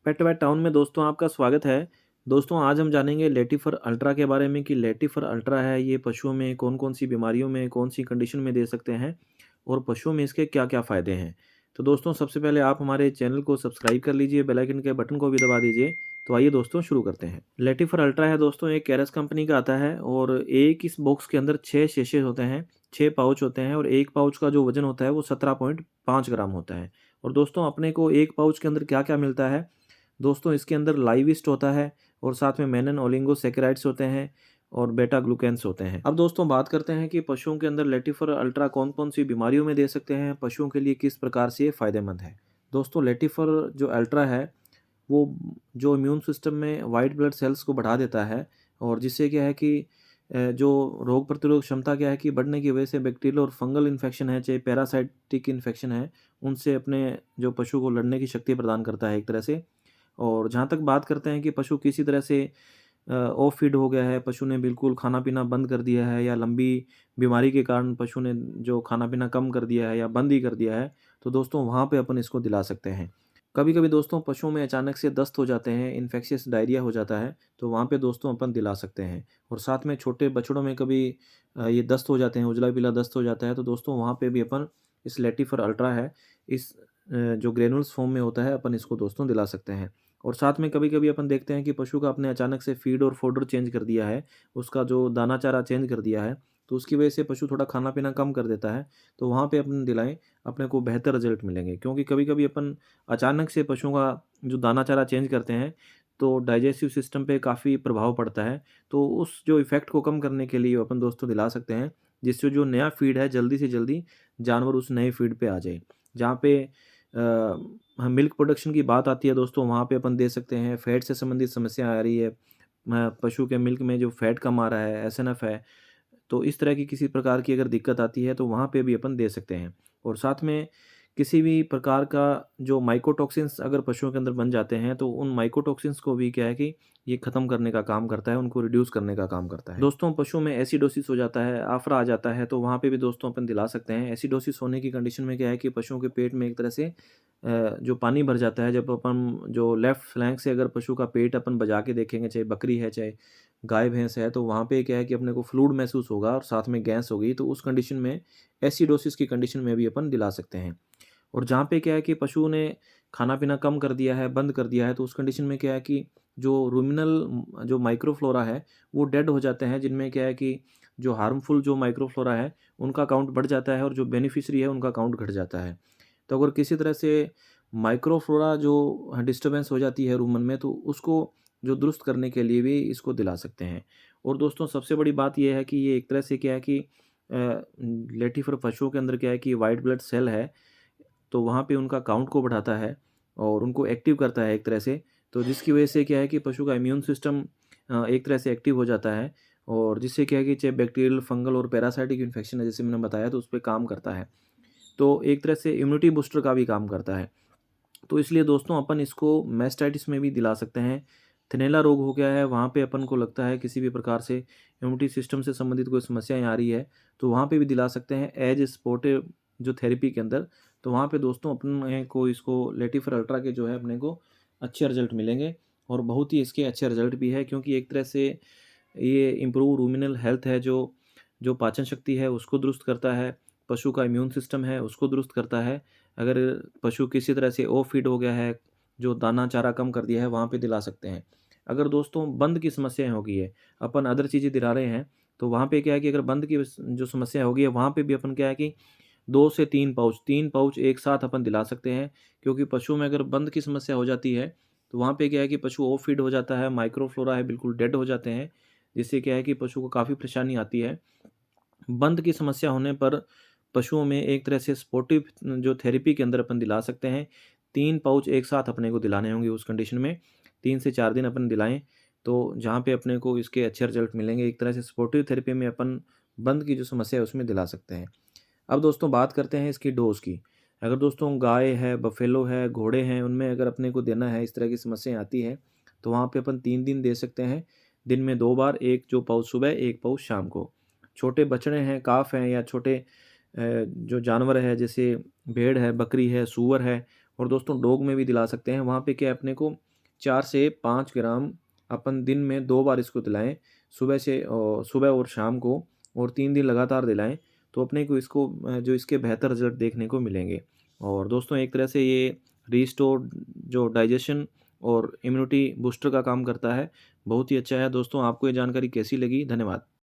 पेट wait town में दोस्तों आपका स्वागत है। दोस्तों आज हम जानेंगे लेटिफर अल्ट्रा के बारे में कि लेटिफर अल्ट्रा है ये पशुओं में कौन-कौन सी बीमारियों में, कौन-सी कंडीशन में दे सकते हैं और पशुओं में इसके क्या-क्या फ़ायदे हैं। तो दोस्तों सबसे पहले आप हमारे चैनल को सब्सक्राइब कर लीजिए, बेल आइकन के बटन को भी दबा दीजिए। तो आइए दोस्तों शुरू करते हैं। लेटिफर अल्ट्रा है दोस्तों एक केरस कंपनी का आता है और एक इस बॉक्स के अंदर 6 सेशे होते हैं, 6 पाउच होते हैं और एक पाउच का जो वज़न होता है वो 17.5 ग्राम होता है। और दोस्तों अपने को एक पाउच के अंदर क्या-क्या मिलता है? दोस्तों इसके अंदर लाइविस्ट होता है और साथ में मेनन ओलिगोसैकेराइड्स होते हैं और बेटा ग्लूकेन्स होते हैं। अब दोस्तों बात करते हैं कि पशुओं के अंदर लेटिफर अल्ट्रा कौन-कौन सी बीमारियों में दे सकते हैं, पशुओं के लिए किस प्रकार से ये फ़ायदेमंद है। दोस्तों लेटिफर जो अल्ट्रा है, वो जो इम्यून सिस्टम में व्हाइट ब्लड सेल्स को बढ़ा देता है और जिससे क्या है कि जो रोग प्रतिरोधक क्षमता क्या है कि बढ़ने की वजह से बैक्टीरियल और फंगल इन्फेक्शन है, चाहे पैरासाइटिक इन्फेक्शन है, उनसे अपने जो पशु को लड़ने की शक्ति प्रदान करता है एक तरह से। और जहाँ तक बात करते हैं कि पशु किसी तरह से ऑफ फीड हो गया है, पशु ने बिल्कुल खाना-पीना बंद कर दिया है या लंबी बीमारी के कारण पशु ने जो खाना-पीना कम कर दिया है या बंद ही कर दिया है, तो दोस्तों वहाँ पे अपन इसको दिला सकते हैं। कभी-कभी दोस्तों पशुओं में अचानक से दस्त हो जाते हैं, इन्फेक्शियस डायरिया हो जाता है, तो वहाँ पे दोस्तों अपन दिला सकते हैं। और साथ में छोटे बछड़ों में कभी ये दस्त हो जाते हैं, उजला-पीला दस्त हो जाता है, तो दोस्तों वहाँ पे भी अपन इस लेटिफर अल्ट्रा है, इस जो ग्रैन्युल्स फॉर्म में होता है, अपन इसको दोस्तों दिला सकते हैं। और साथ में कभी-कभी अपन देखते हैं कि पशु का आपने अचानक से फ़ीड और फ़ोडर चेंज कर दिया है, उसका जो दाना चारा चेंज कर दिया है, तो उसकी वजह से पशु थोड़ा खाना-पीना कम कर देता है, तो वहाँ पे अपन दिलाएँ, अपने को बेहतर रिज़ल्ट मिलेंगे। क्योंकि कभी-कभी अपन अचानक से पशुओं का जो दाना चारा चेंज करते हैं, तो डाइजेस्टिव सिस्टम पे काफ़ी प्रभाव पड़ता है, तो उस जो इफ़ेक्ट को कम करने के लिए अपन दोस्तों दिला सकते हैं, जिससे जो नया फ़ीड है, जल्दी से जल्दी जानवर उस नए फ़ीड पे आ जाए। जहाँ पे मिल्क प्रोडक्शन की बात आती है दोस्तों, वहाँ पे अपन दे सकते हैं। फैट से संबंधित समस्या आ रही है, पशु के मिल्क में जो फैट कम आ रहा है, एसएनएफ है, तो इस तरह की किसी प्रकार की अगर दिक्कत आती है, तो वहाँ पे भी अपन दे सकते हैं। और साथ में किसी भी प्रकार का जो माइकोटॉक्सिन्स अगर पशुओं के अंदर बन जाते हैं, तो उन माइकोटॉक्सिन्स को भी क्या है कि ये ख़त्म करने का काम करता है, उनको रिड्यूस करने का काम करता है। दोस्तों पशुओं में एसिडोसिस हो जाता है, आफ़रा आ जाता है, तो वहाँ पे भी दोस्तों अपन दिला सकते हैं। एसिडोसिस होने की कंडीशन में क्या है कि पशुओं के पेट में एक तरह से जो पानी भर जाता है, जब अपन जो लेफ्ट फ्लैंक से अगर पशु का पेट अपन बजा के देखेंगे, चाहे बकरी है, चाहे गाय-भैंस है, तो वहाँ पे क्या है कि अपने को फ्लूइड महसूस होगा और साथ में गैस होगी, तो उस कंडीशन में एसिडोसिस की कंडीशन में भी अपन दिला सकते हैं। और जहाँ पे क्या है कि पशु ने खाना-पीना कम कर दिया है, बंद कर दिया है, तो उस कंडीशन में क्या है कि जो रूमिनल जो माइक्रोफ्लोरा है, वो डेड हो जाते हैं, जिनमें क्या है कि जो हार्मफुल जो माइक्रोफ्लोरा है, उनका काउंट बढ़ जाता है और जो बेनिफिशियरी है, उनका काउंट घट जाता है। तो अगर किसी तरह से माइक्रोफ्लोरा जो डिस्टर्बेंस हो जाती है रूमन में, तो उसको जो दुरुस्त करने के लिए भी इसको दिला सकते हैं। और दोस्तों सबसे बड़ी बात ये है कि ये एक तरह से क्या है कि लेटिफर पशुओं के अंदर क्या है कि व्हाइट ब्लड सेल है, तो वहाँ पे उनका काउंट को बढ़ाता है और उनको एक्टिव करता है एक तरह से। तो जिसकी वजह से क्या है कि पशु का इम्यून सिस्टम एक तरह से एक्टिव हो जाता है और जिससे क्या है कि चाहे बैक्टीरियल, फंगल और पैरासाइटिक इन्फेक्शन है जैसे मैंने बताया, तो उस पे काम करता है। तो एक तरह से इम्यूनिटी बूस्टर का भी काम करता है। तो इसलिए दोस्तों अपन इसको मैस्टाइटिस में भी दिला सकते हैं। थनैला रोग हो गया है, वहाँ पे अपन को लगता है किसी भी प्रकार से इम्यूनिटी सिस्टम से संबंधित कोई समस्याएँ आ रही है, तो वहाँ पे भी दिला सकते हैं एज सपोर्टिव जो थेरेपी के अंदर। तो वहाँ पे दोस्तों अपने को इसको लेटिफर अल्ट्रा के जो है अपने को अच्छे रिज़ल्ट मिलेंगे और बहुत ही इसके अच्छे रिज़ल्ट भी है, क्योंकि एक तरह से ये इम्प्रूव रूमिनल हेल्थ है, जो जो पाचन शक्ति है उसको दुरुस्त करता है, पशु का इम्यून सिस्टम है उसको दुरुस्त करता है। अगर पशु किसी तरह से ओवर फीड हो गया है, जो दाना चारा कम कर दिया है, वहाँ पे दिला सकते हैं। अगर दोस्तों बंद की समस्या हो गई है, अपन अदर चीज़ें दिला रहे हैं, तो वहाँ पे क्या है कि अगर बंद की जो समस्या हो गई है, वहाँ पे भी अपन क्या है कि 2 से 3 पाउच एक साथ अपन दिला सकते हैं। क्योंकि पशुओं में अगर बंद की समस्या हो जाती है, तो वहाँ पे क्या है कि पशु ओवर फीड हो जाता है, माइक्रोफ्लोरा है बिल्कुल डेड हो जाते हैं, जिससे क्या है कि पशु को काफ़ी परेशानी आती है। बंद की समस्या होने पर पशुओं में एक तरह से स्पोर्टिव जो थेरेपी के अंदर अपन दिला सकते हैं। 3 पाउच एक साथ अपने को दिलाने होंगे उस कंडीशन में। 3 से 4 दिन अपन दिलाएँ, तो जहाँ पे अपने को इसके अच्छे रिज़ल्ट मिलेंगे। एक तरह से स्पोर्टिव थेरेपी में अपन बंद की जो समस्या है उसमें दिला सकते हैं। अब दोस्तों बात करते हैं इसकी डोज़ की। अगर दोस्तों गाय है, बफ़ेलो है, घोड़े हैं, उनमें अगर अपने को देना है, इस तरह की समस्याएँ आती हैं, तो वहाँ पे अपन 3 दिन दे सकते हैं। दिन में 2 बार, 1 जो पाउच सुबह, 1 पाउच शाम को। छोटे बछड़े हैं, काफ हैं या छोटे जो जानवर है जैसे भेड़ है, बकरी है, सूअर है और दोस्तों डॉग में भी दिला सकते हैं। वहाँ पे क्या है अपने को 4 से 5 ग्राम अपन दिन में 2 बार इसको दिलाएँ, सुबह और शाम को, और 3 दिन लगातार दिलाएँ, तो अपने को जो इसके बेहतर रिज़ल्ट देखने को मिलेंगे। और दोस्तों एक तरह से ये रीस्टोर्ड जो डाइजेशन और इम्यूनिटी बूस्टर का काम करता है, बहुत ही अच्छा है। दोस्तों आपको ये जानकारी कैसी लगी? धन्यवाद।